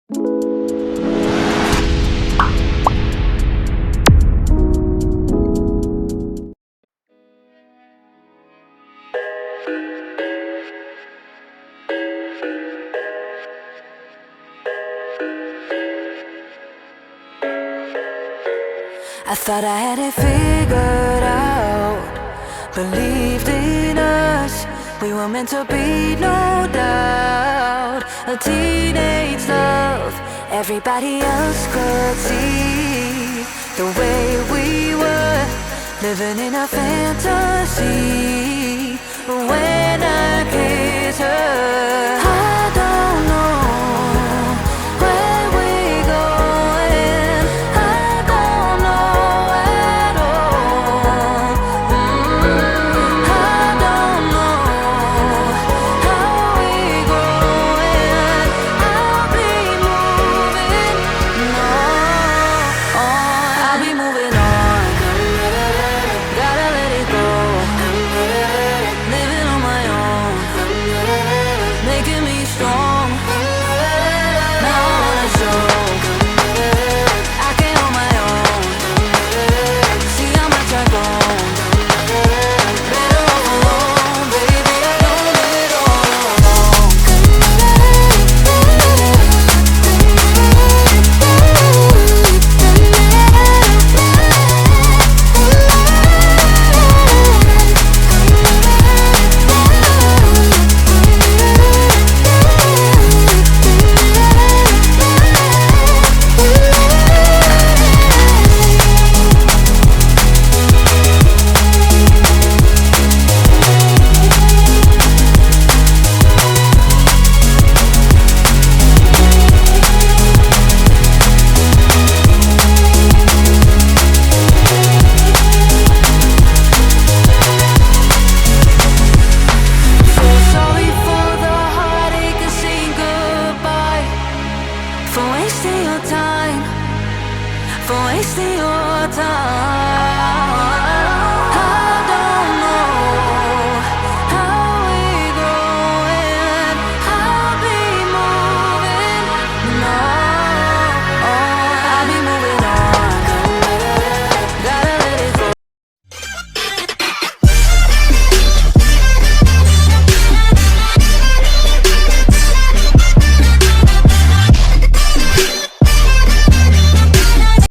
I thought I had it figured out, believed in us, we were meant to be, no doubt. A teenage love, everybody else could see the way we were, living in a fantasy. But when I kissed her,